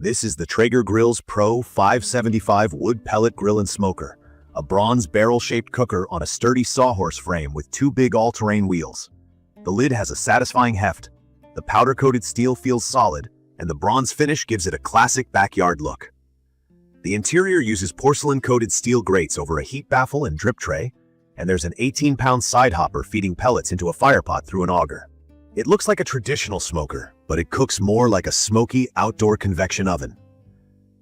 This is the Traeger Grills Pro 575 wood pellet grill and smoker, a bronze barrel-shaped cooker on a sturdy sawhorse frame with two big all-terrain wheels. The lid has a satisfying heft, the powder-coated steel feels solid, and the bronze finish gives it a classic backyard look. The interior uses porcelain-coated steel grates over a heat baffle and drip tray, and there's an 18-pound side hopper feeding pellets into a firepot through an auger. It looks like a traditional smoker, but it cooks more like a smoky outdoor convection oven.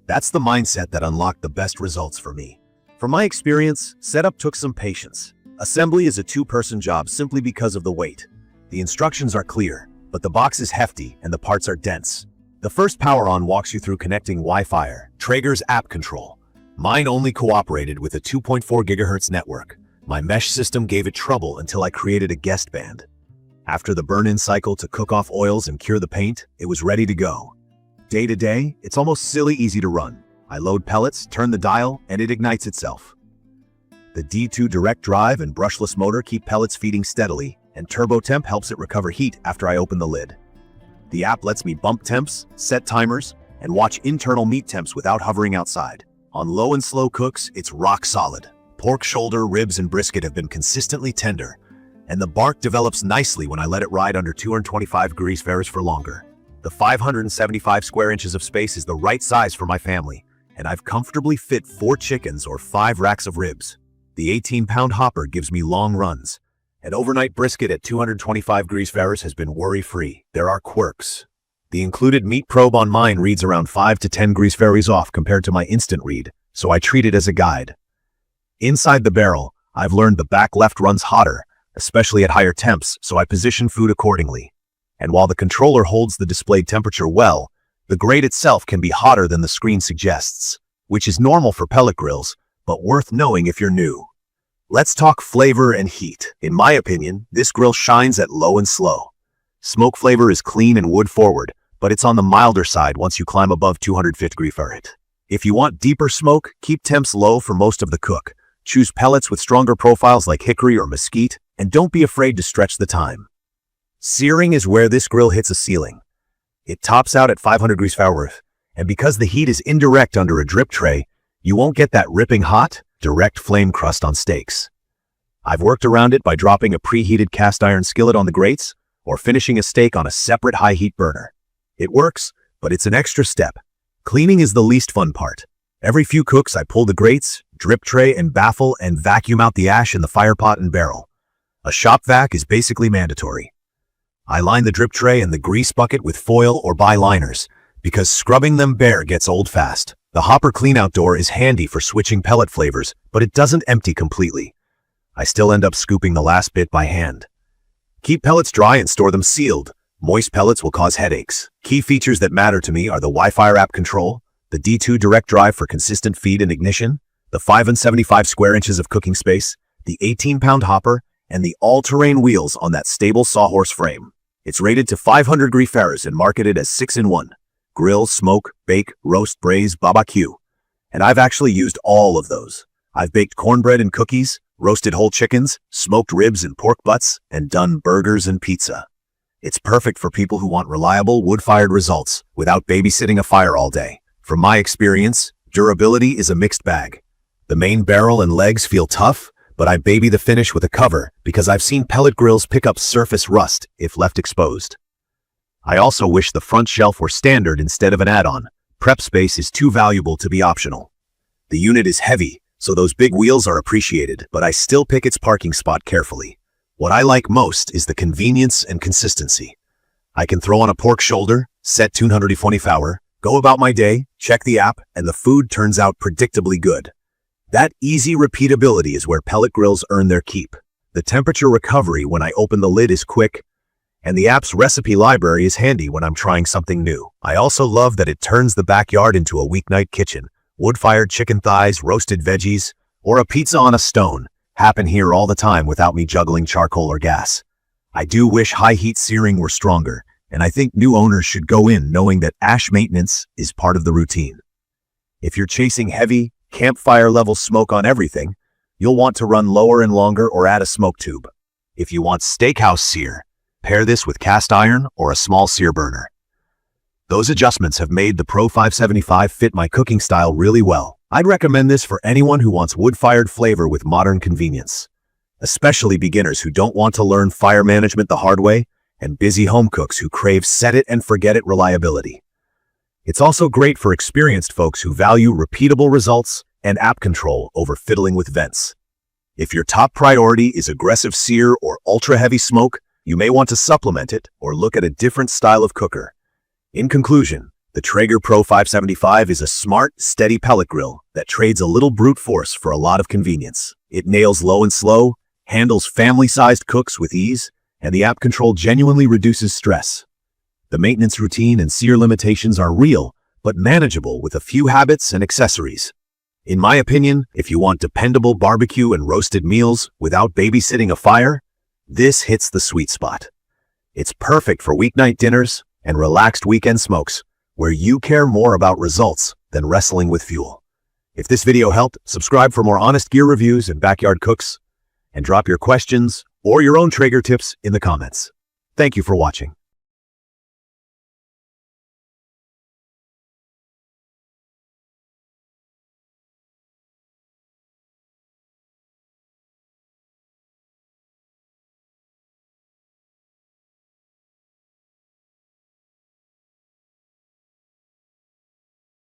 That's the mindset that unlocked the best results for me. From my experience, setup took some patience. Assembly is a two-person job simply because of the weight. The instructions are clear, but the box is hefty and the parts are dense. The first power-on walks you through connecting WiFIRE, Traeger's app control. Mine only cooperated with a 2.4 GHz network. My mesh system gave it trouble until I created a guest band. After the burn-in cycle to cook off oils and cure the paint, it was ready to go. Day to day, it's almost silly easy to run. I load pellets, turn the dial, and it ignites itself. The D2 direct drive and brushless motor keep pellets feeding steadily, and turbo temp helps it recover heat after I open the lid. The app lets me bump temps, set timers, and watch internal meat temps without hovering outside. On low and slow cooks, it's rock solid. Pork shoulder, ribs, and brisket have been consistently tender, and the bark develops nicely when I let it ride under 225 degrees Fahrenheit for longer. The 575 square inches of space is the right size for my family, and I've comfortably fit 4 chickens or 5 racks of ribs. The 18-pound hopper gives me long runs, and overnight brisket at 225 degrees Fahrenheit has been worry-free. There are quirks. The included meat probe on mine reads around 5 to 10 degrees Fahrenheit off compared to my instant read, so I treat it as a guide. Inside the barrel, I've learned the back left runs hotter, especially at higher temps, so I position food accordingly. And while the controller holds the displayed temperature well, the grate itself can be hotter than the screen suggests, which is normal for pellet grills, but worth knowing if you're new. Let's talk flavor and heat. In my opinion, this grill shines at low and slow. Smoke flavor is clean and wood forward, but it's on the milder side once you climb above 250 degrees Fahrenheit. If you want deeper smoke, keep temps low for most of the cook. Choose pellets with stronger profiles like hickory or mesquite, and don't be afraid to stretch the time. Searing is where this grill hits a ceiling. It tops out at 500 degrees Fahrenheit, and because the heat is indirect under a drip tray, you won't get that ripping hot, direct flame crust on steaks. I've worked around it by dropping a preheated cast iron skillet on the grates, or finishing a steak on a separate high heat burner. It works, but it's an extra step. Cleaning is the least fun part. Every few cooks I pull the grates, drip tray, and baffle and vacuum out the ash in the fire pot and barrel. A shop vac is basically mandatory. I line the drip tray and the grease bucket with foil or buy liners, because scrubbing them bare gets old fast. The hopper cleanout door is handy for switching pellet flavors, but it doesn't empty completely. I still end up scooping the last bit by hand. Keep pellets dry and store them sealed. Moist pellets will cause headaches. Key features that matter to me are the WiFIRE app control, the D2 direct drive for consistent feed and ignition, the 575 square inches of cooking space, the 18-pound hopper, and the all-terrain wheels on that stable sawhorse frame. It's rated to 500 degrees Fahrenheit and marketed as 6-in-1. Grill, smoke, bake, roast, braise, barbecue. And I've actually used all of those. I've baked cornbread and cookies, roasted whole chickens, smoked ribs and pork butts, and done burgers and pizza. It's perfect for people who want reliable wood-fired results without babysitting a fire all day. From my experience, durability is a mixed bag. The main barrel and legs feel tough, but I baby the finish with a cover because I've seen pellet grills pick up surface rust if left exposed. I also wish the front shelf were standard instead of an add-on. Prep space is too valuable to be optional. The unit is heavy, so those big wheels are appreciated, but I still pick its parking spot carefully. What I like most is the convenience and consistency. I can throw on a pork shoulder, set 220 Fahrenheit, go about my day, check the app, and the food turns out predictably good. That easy repeatability is where pellet grills earn their keep. The temperature recovery when I open the lid is quick, and the app's recipe library is handy when I'm trying something new. I also love that it turns the backyard into a weeknight kitchen. Wood-fired chicken thighs, roasted veggies, or a pizza on a stone happen here all the time without me juggling charcoal or gas. I do wish high-heat searing were stronger, and I think new owners should go in knowing that ash maintenance is part of the routine. If you're chasing heavy, campfire-level smoke on everything, you'll want to run lower and longer or add a smoke tube. If you want steakhouse sear, pair this with cast iron or a small sear burner. Those adjustments have made the Pro 575 fit my cooking style really well. I'd recommend this for anyone who wants wood-fired flavor with modern convenience, especially beginners who don't want to learn fire management the hard way and busy home cooks who crave set-it-and-forget-it reliability. It's also great for experienced folks who value repeatable results and app control over fiddling with vents. If your top priority is aggressive sear or ultra-heavy smoke, you may want to supplement it or look at a different style of cooker. In conclusion, the Traeger Pro 575 is a smart, steady pellet grill that trades a little brute force for a lot of convenience. It nails low and slow, handles family-sized cooks with ease, and the app control genuinely reduces stress. The maintenance routine and sear limitations are real, but manageable with a few habits and accessories. In my opinion, if you want dependable barbecue and roasted meals without babysitting a fire, this hits the sweet spot. It's perfect for weeknight dinners and relaxed weekend smokes, where you care more about results than wrestling with fuel. If this video helped, subscribe for more honest gear reviews and backyard cooks, and drop your questions or your own Traeger tips in the comments. Thank you for watching.